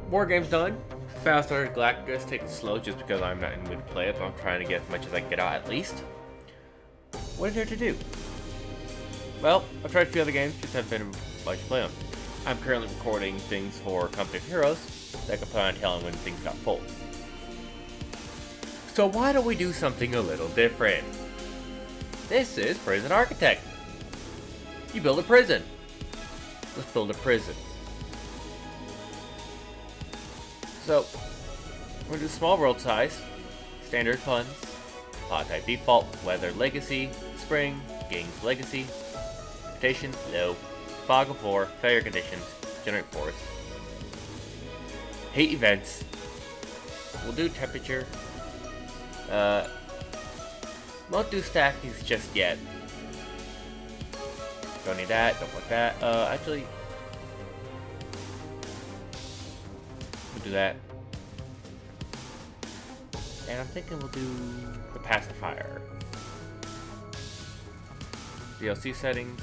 War game's done. Battlestar Galactica taking it slow just because I'm not in the mood to play it, but I'm trying to get as much as I can get out at least. What is there to do? Well, I've tried a few other games, just haven't been much to play them. I'm currently recording things for Company of Heroes that I can plan on telling when things got full. So why don't we do something a little different? This is Prison Architect. You build a prison. Let's build a prison. So, we're going to do small world size, standard funds, plot type default, weather legacy, spring, games legacy, reputation low, fog of war, failure conditions, generate force, hate events. We'll do temperature. Won't do stackings just yet. Don't need that, don't want that. Actually, we'll do that. And I'm thinking we'll do the pacifier. DLC settings.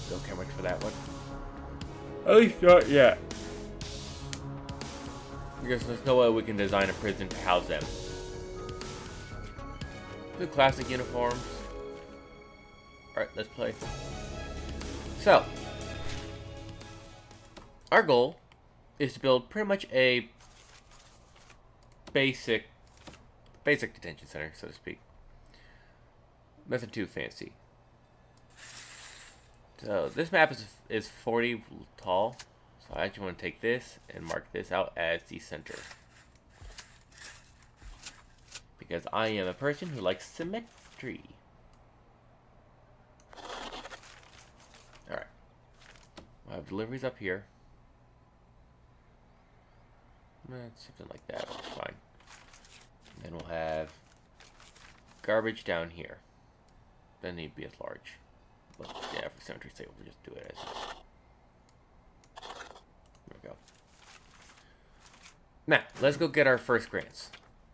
Don't care much for that one. At least not yet. Because there's no way we can design a prison to house them. The classic uniforms. Alright, let's play. So, our goal is to build pretty much a basic detention center, so to speak. Nothing too fancy. So this map is 40 tall. So I actually want to take this and mark this out as the center. Because I am a person who likes symmetry. Alright. We'll have deliveries up here. Something like that, that's fine. Then we'll have garbage down here. Doesn't need to be as large. But yeah, for symmetry's sake, we'll just do it as there we go. Now, let's go get our first grants.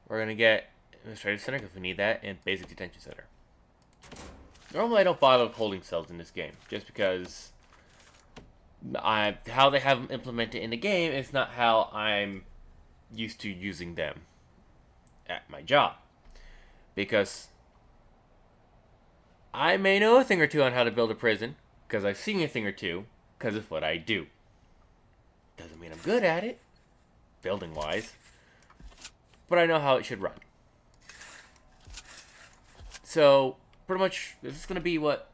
We're gonna get administrative center because we need that, and basic detention center. Normally, I don't bother with holding cells in this game, just because how they have them implemented in the game is not how I'm used to using them at my job. Because I may know a thing or two on how to build a prison, because I've seen a thing or two, because of what I do. Doesn't mean I'm good at it, building wise, but I know how it should run. So, pretty much, this is going to be what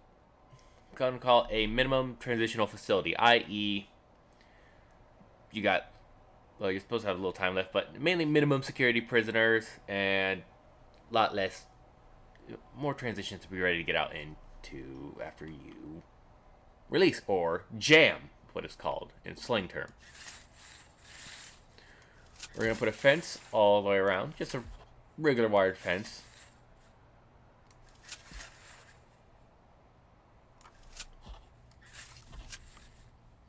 I'm going to call a minimum transitional facility, i.e., you got, well, you're supposed to have a little time left, but mainly minimum security prisoners and a lot less, more transitions to be ready to get out into after you release, or jam, what it's called in slang term. We're going to put a fence all the way around, just a regular wired fence.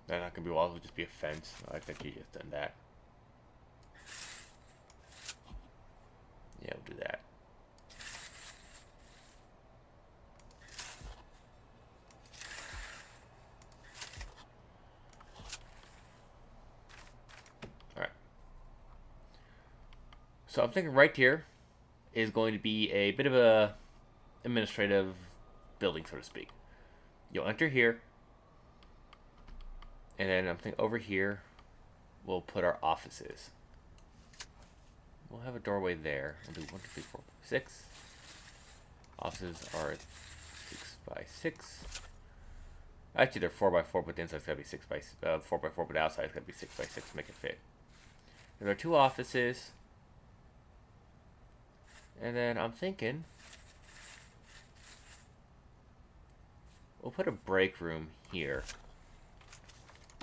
That's not going to be walls, it'll just be a fence. I think you just done that. Yeah, we'll do that. Alright. So I'm thinking right here is going to be a bit of a administrative building, so to speak. You'll enter here. And then I'm thinking over here, we'll put our offices. We'll have a doorway there. We'll do 1, 2, 3, 4, 5, 6. Offices are 6 by 6. Actually, they're 4 by 4, but the inside's gotta be 6 by 4 by 4, but the outside's gotta be 6 by 6 to make it fit. There are 2 offices. And then I'm thinking we'll put a break room here.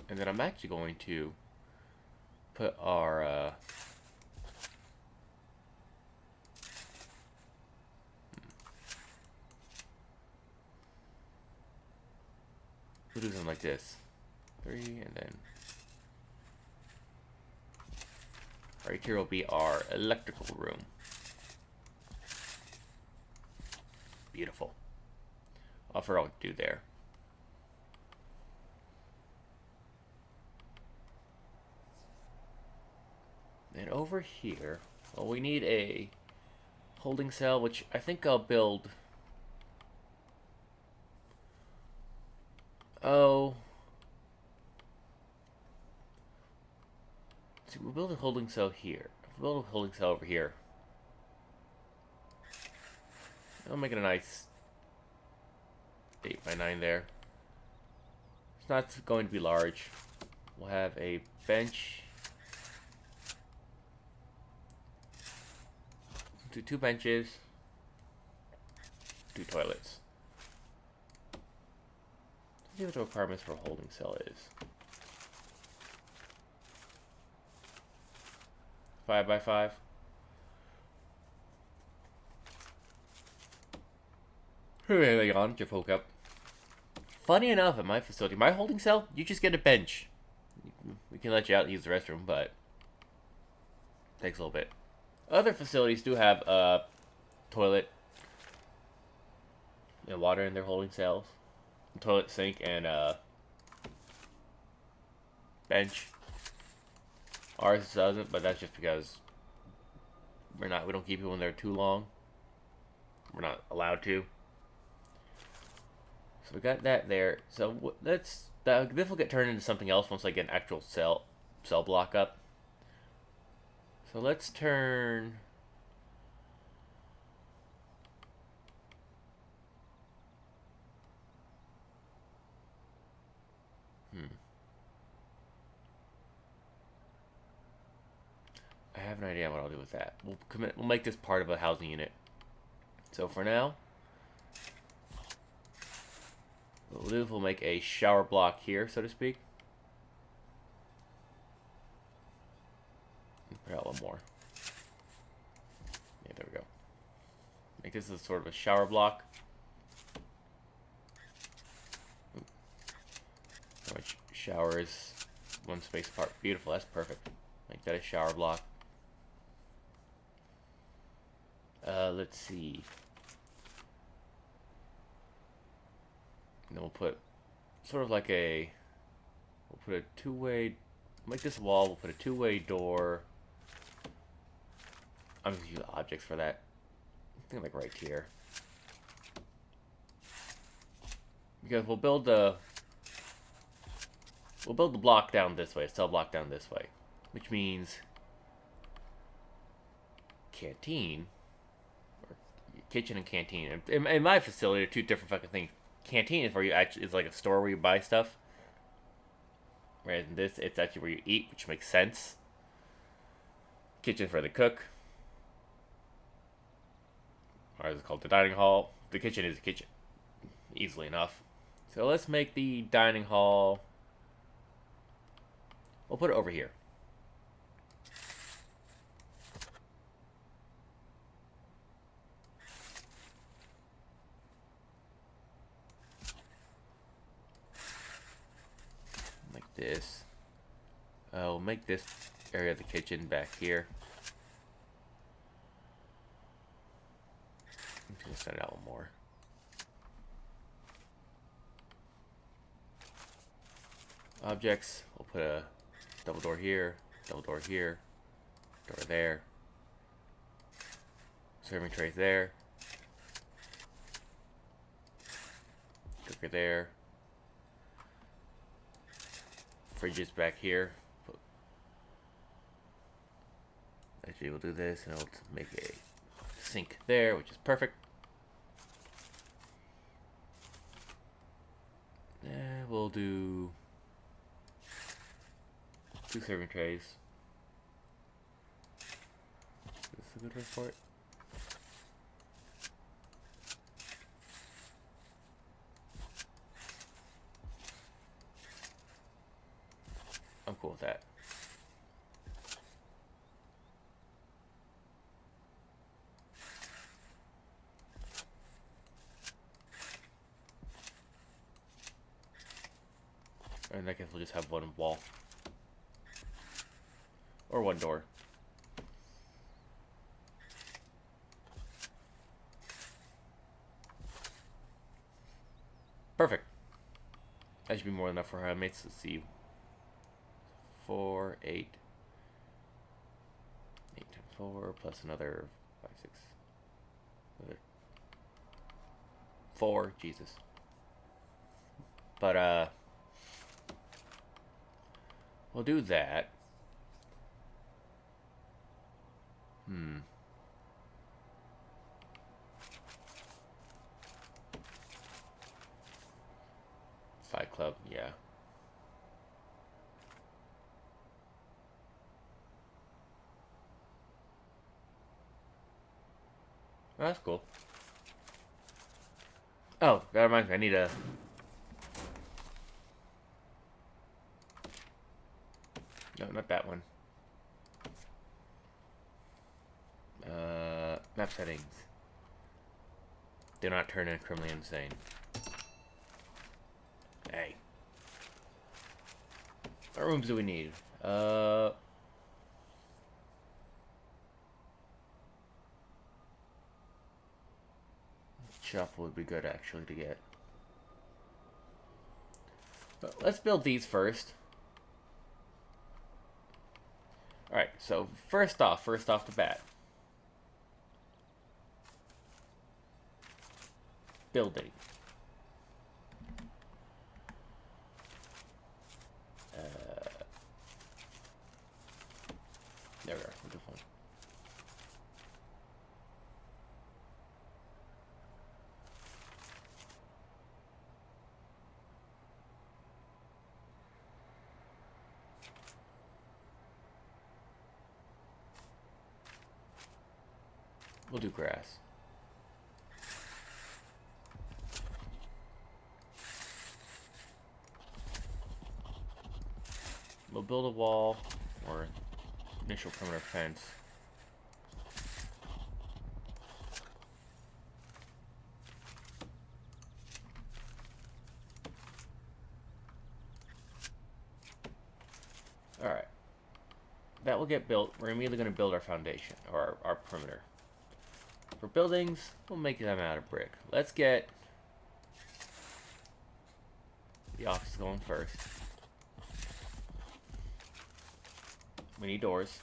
And then I'm actually going to put our we'll do something like this. 3, and then right here will be our electrical room. Beautiful. I'll figure out what to do there. And over here, well, we need a holding cell, which I think I'll build. Oh. See, we'll build a holding cell here. We'll build a holding cell over here. I'll make it a nice 8 by 9 there. It's not going to be large. We'll have a bench. Do 2 benches. 2 toilets. Let's see what the requirements for a holding cell is. 5 by 5. There you go, just woke up. Funny enough, at my facility, my holding cell, you just get a bench. We can let you out and use the restroom, but it takes a little bit. Other facilities do have a toilet and water in their holding cells. A toilet, sink, and a bench. Ours doesn't, but that's just because we don't keep people in there too long. We're not allowed to. So we got that there. So this will get turned into something else once I get an actual cell block up. So let's turn. I have an idea what I'll do with that. We'll make this part of a housing unit. So for now, what we'll do is we'll make a shower block here, so to speak. Put out one more. Yeah, there we go. Make this as sort of a shower block. Which shower is 1 space apart. Beautiful, that's perfect. Make that a shower block. Let's see. And then we'll put sort of like we'll put a 2-way, make this wall, we'll put a 2-way door. I'm going to use objects for that. I think like right here. Because we'll build the block down this way, a cell block down this way. Which means canteen, or kitchen and canteen. In my facility, they're 2 different fucking things. Canteen is where you actually, it's like a store where you buy stuff. Whereas in this, it's actually where you eat, which makes sense. Kitchen for the cook. Or is it called the dining hall? The kitchen is the kitchen. Easily enough. So let's make the dining hall. We'll put it over here. Like this. We'll make this area of the kitchen back here. I'm just gonna set it out one more. Objects. We'll put a double door here, door there. Serving trays there. Cooker there. Fridges back here. Actually, we'll do this and it'll make a sink there, which is perfect. And we'll do 2 serving trays. Is this a good way for it? I'm cool with that. And I guess we'll just have 1 wall. Or 1 door. Perfect. That should be more than enough for our mates. Let's see. 4, 8. 4 plus another 5, 6. Another 4. Jesus. But, we'll do that. Fight Club, yeah. Oh, that's cool. Oh, that reminds me, I need a... No, not that one. Map settings. Do not turn in criminally insane. Hey. What rooms do we need? Chapel would be good actually to get. But let's build these first. Alright, so first off the bat. Building. There we are. We'll do fine. We'll do grass. We'll build a wall or initial perimeter fence. Alright. That will get built. We're immediately going to build our foundation, or our perimeter. For buildings, we'll make them out of brick. Let's get the office going first. We need doors.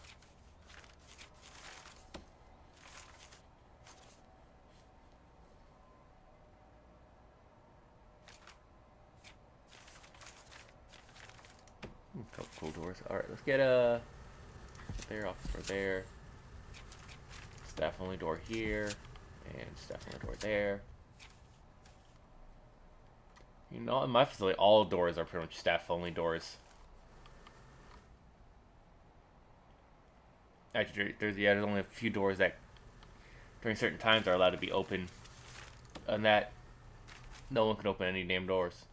A couple cool doors. Alright, let's get a there, office door there. Staff only door here. And staff only door there. You know, in my facility, all doors are pretty much staff only doors. Actually, there's only a few doors that during certain times are allowed to be open. And that no one can open any damn doors.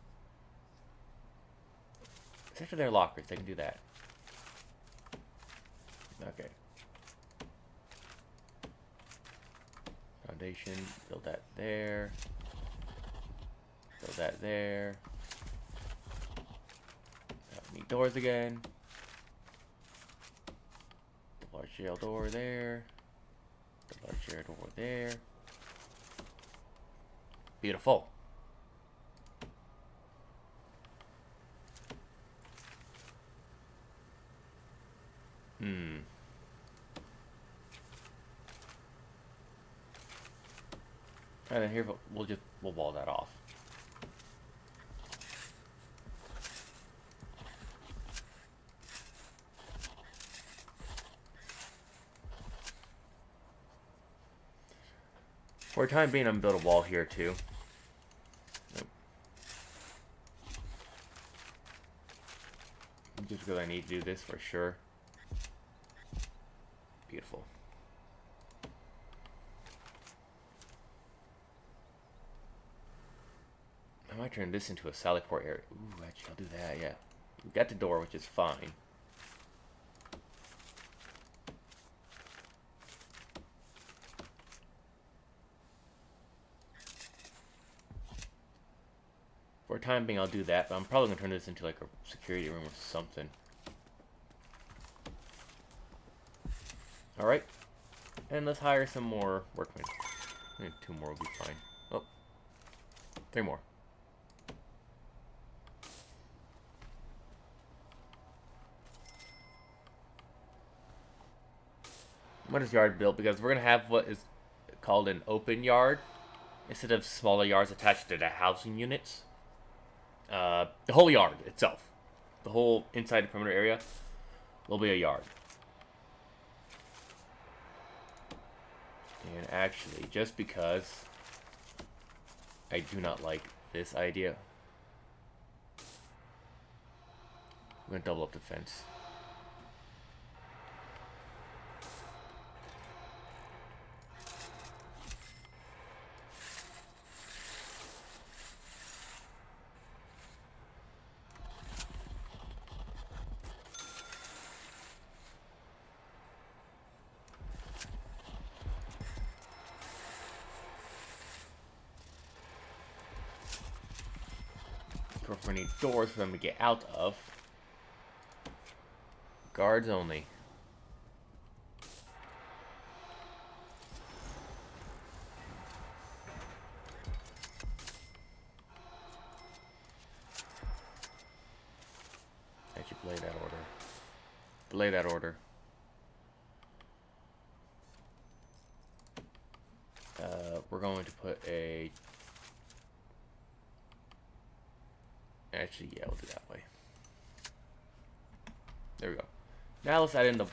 Except for their lockers, they can do that. Okay. Foundation, build that there. Build that there. Need doors again. The large jail door there. The large jail door there. Beautiful. And then here we'll wall that off. For the time being, I'm gonna build a wall here too. Nope. Just because I need to do this for sure. Beautiful. I might turn this into a sally port area. Ooh, actually, I'll do that, yeah. We got the door, which is fine. For the time being, I'll do that, but I'm probably going to turn this into like a security room or something. Alright. And let's hire some more workmen. I think 2 more will be fine. Oh. 3 more. What is yard built? Because we're gonna have what is called an open yard instead of smaller yards attached to the housing units. The whole yard itself, the whole inside the perimeter area, will be a yard. And actually, just because I do not like this idea, I'm gonna double up the fence. We need doors for them to get out of. Guards only. Actually, belay that order. Belay that order. We're going to put a... Actually, yeah, we'll do that way. There we go. Now let's add in the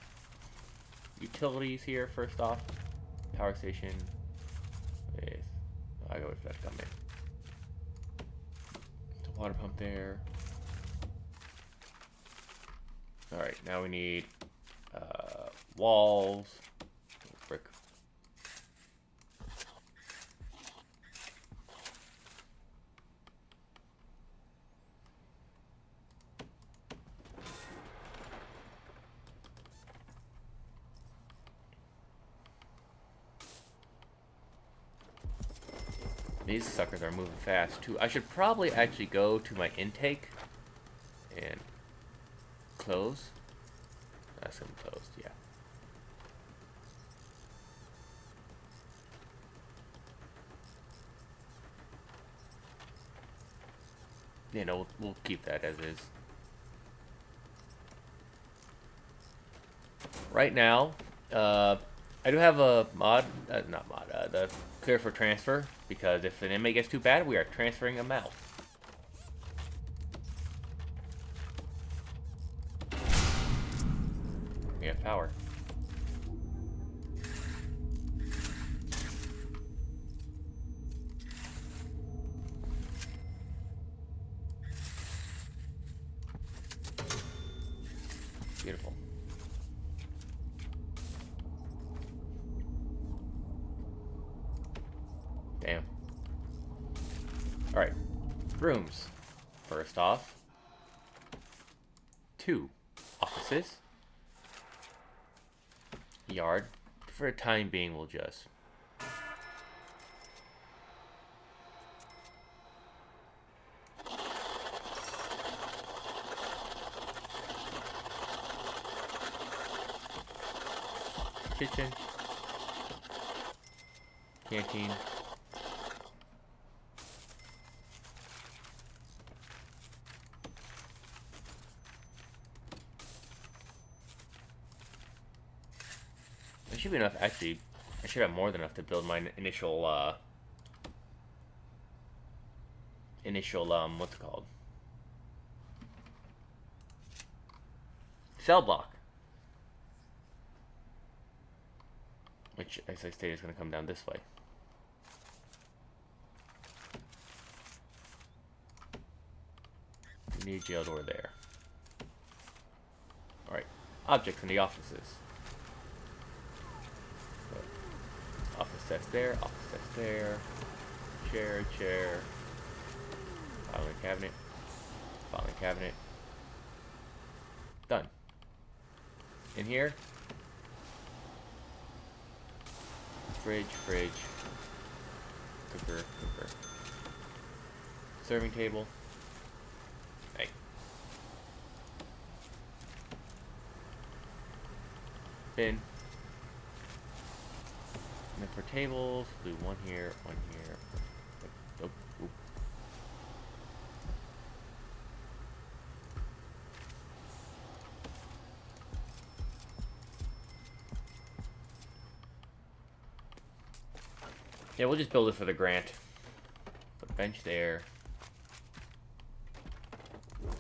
utilities here first off. Power station. With... I gotta wait for that to come in. The water pump there. Alright, now we need walls. Brick. These suckers are moving fast too. I should probably actually go to my intake and close. That's gonna be closed, yeah. You know, we'll keep that as is. Right now, I do have a mod, not mod, the clear for transfer, because if an inmate gets too bad, we are transferring them out. We have power. Beautiful. Damn. Alright. Rooms. First off. 2 offices. Yard. For the time being, we'll just... Kitchen. Canteen. There should be enough, actually. I should have more than enough to build my initial, what's it called? Cell block. Which, as I stated, is going to come down this way. We need a jail door there. Alright. Objects in the offices. Office desk there, office desk there. Chair, chair. Filing cabinet. Filing cabinet. Done. In here. Fridge, fridge. Cooker, cooker. Serving table. Hey. Bin. And then for tables, do one here, one here. Oh, oh. Yeah, we'll just build it for the grant. Put a bench there.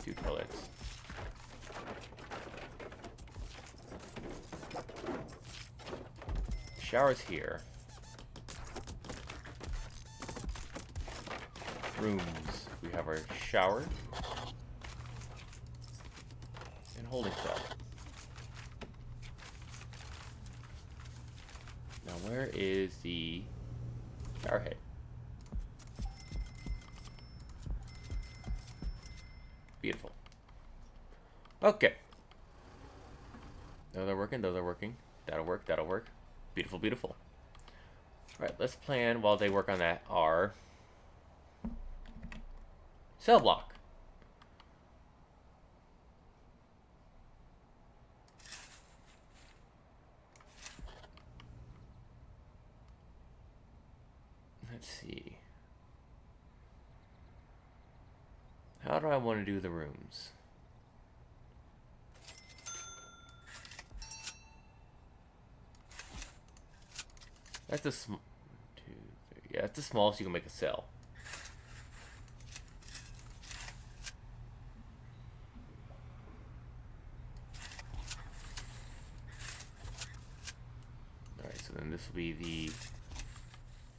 2 toilets. Showers here. Rooms. We have our shower. And holding cell. Now where is the shower head? Beautiful. Okay. Those are working, those are working. That'll work, that'll work. Beautiful, beautiful. Alright, let's plan while they work on that our cell block. Let's see. How do I want to do the rooms? That's the yeah, that's the smallest you can make a cell. Alright, so then this will be the...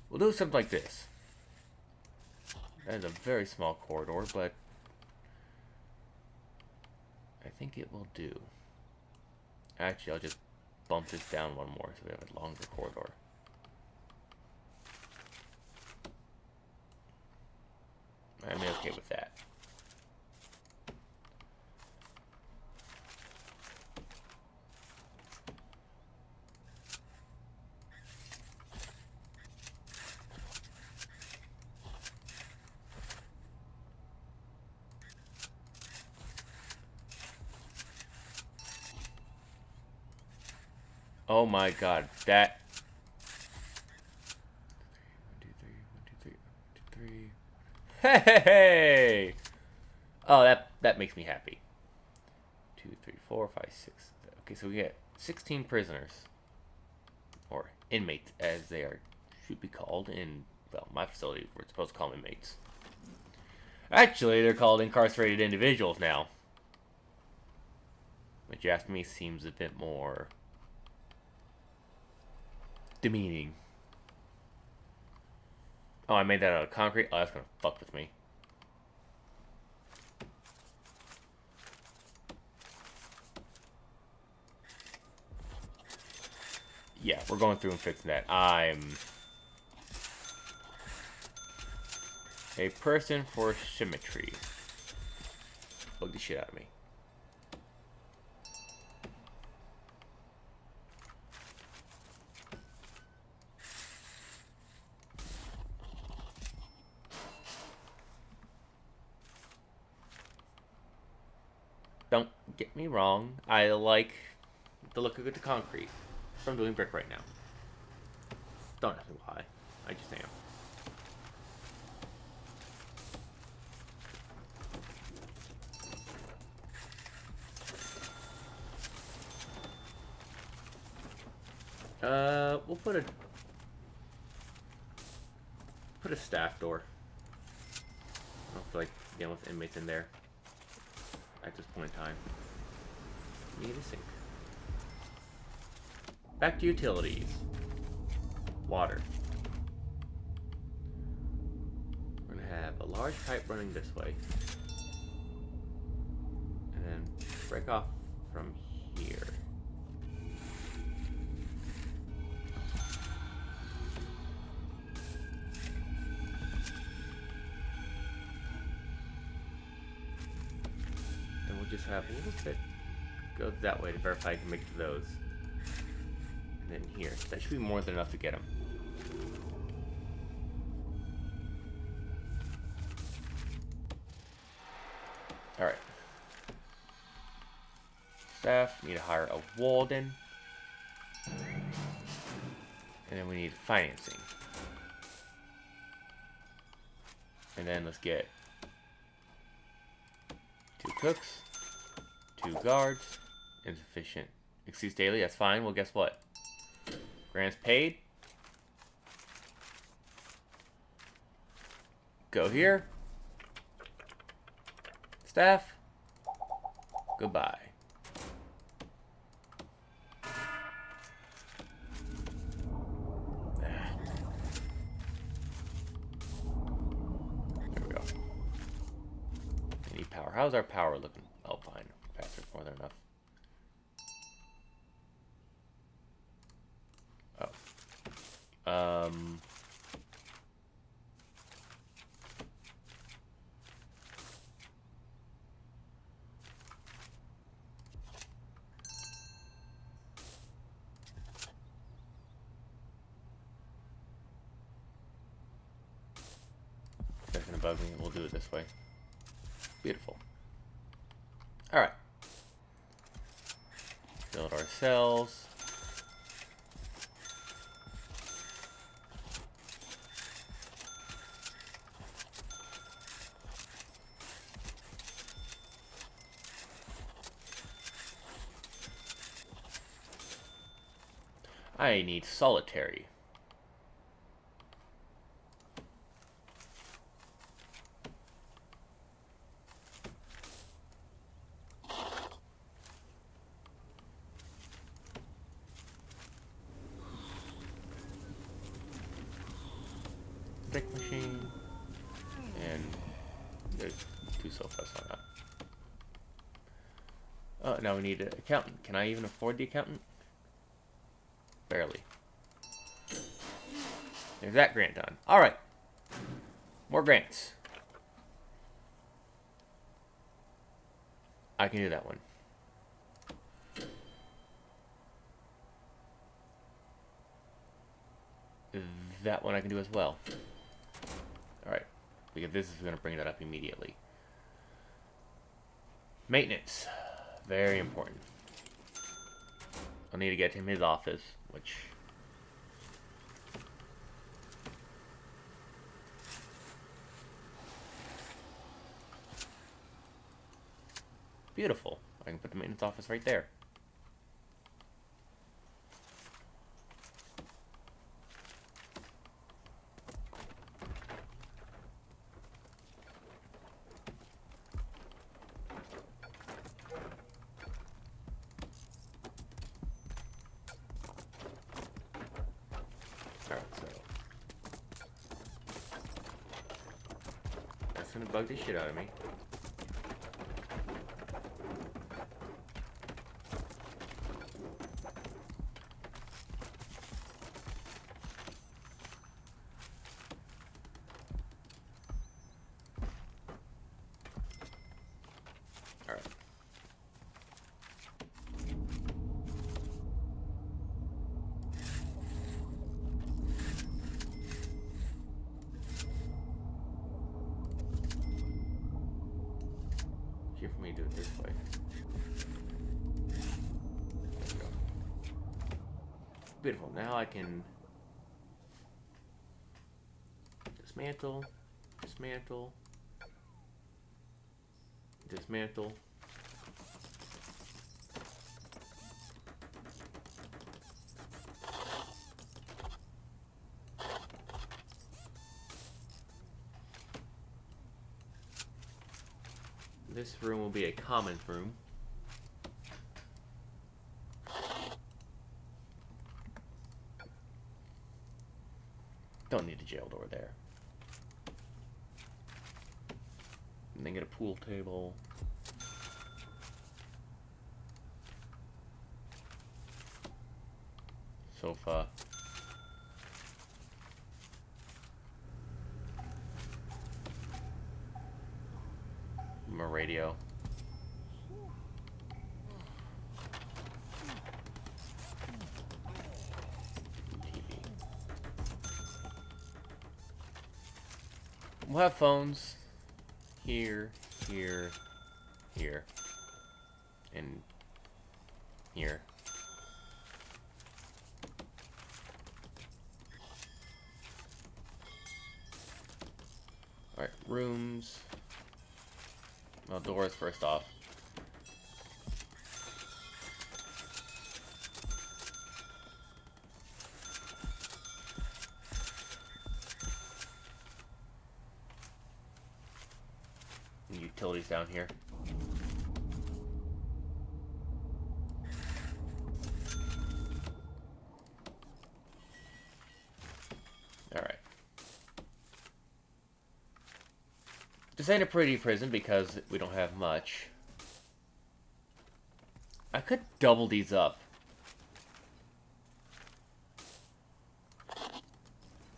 We'll do something like this. That is a very small corridor, but I think it will do. Actually, I'll just bump this down one more so we have a longer corridor. I'm okay with that. Oh my god, that... 1, 2, 3, 1, 2, 3, 1, 2, 3. Hey! Oh, that makes me happy. 2, 3, 4, 5, 6. Okay, so we get 16 prisoners. Or inmates, as they should be called in, well, my facility, we're supposed to call them inmates. Actually, they're called incarcerated individuals now. Which, you ask me, seems a bit more demeaning. Oh, I made that out of concrete? Oh, that's gonna fuck with me. Yeah, we're going through and fixing that. I'm a person for symmetry. Bug the shit out of me. Don't get me wrong. I like the look of the concrete. So I'm doing brick right now. Don't ask me why. I just am. We'll put a staff door. I don't feel like dealing with inmates in there at this point in time. Need a sink. Back to utilities. Water. We're gonna have a large pipe running this way. And then break off from here. Then we'll just have a little bit go that way to verify I can make it to those. And then here. That should be more than enough to get them. Alright. Staff, need to hire a warden. And then we need financing. And then let's get 2 cooks, 2 guards, insufficient. Exceeds daily, that's fine. Well, guess what? Grants paid. Go here. Staff. Goodbye. There we go. We need power. How's our power looking? Oh, fine. Faster, more than enough. Oh. That's gonna bug me. We'll do it this way. Beautiful. Alright. Build our cells. I need solitary. Brick machine. And there's 2 sofas on that. Oh, now we need an accountant. Can I even afford the accountant? Barely. There's that grant done. Alright. More grants. I can do that one. That one I can do as well. Alright. Because this is going to bring that up immediately. Maintenance. Very important. I'll need to get him his office, which... Beautiful. I can put the maintenance office right there. Alright, so... That's gonna bug the shit out of me. Alright. Here for me to do it this way. There we go. Beautiful. Now I can dismantle, dismantle, dismantle. This room will be a common room. Don't need a jail door there. And then get a pool table. Sofa. My radio. TV. We'll have phones here, here, here, and here. Alright, rooms. Well, doors first off. utilities down here. Alright. This ain't a pretty prison because we don't have much. I could double these up.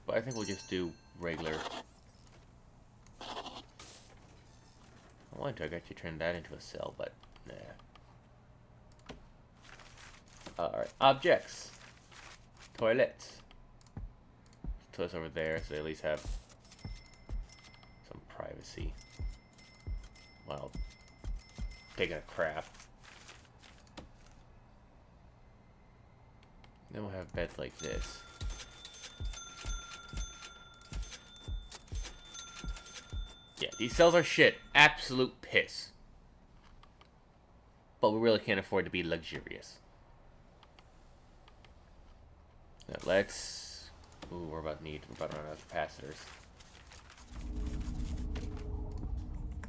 But I think we'll just do regular. I wanted to actually turn that into a cell, but nah. Alright, objects. Toilets. Toilets over there, so they at least have some privacy while taking a crap. Then we'll have beds like this. Yeah, these cells are shit. Absolute piss. But we really can't afford to be luxurious. Now let's... Ooh, we're about to run out of capacitors.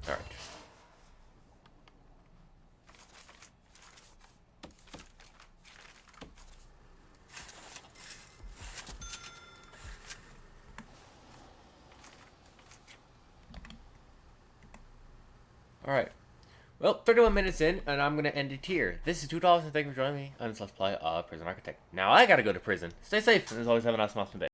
Alright. Alright. Well, 31 minutes in, and I'm going to end it here. This is $2, and thank you for joining me on this Let's Play of Prison Architect. Now I gotta go to prison. Stay safe, and as always, have an awesome day.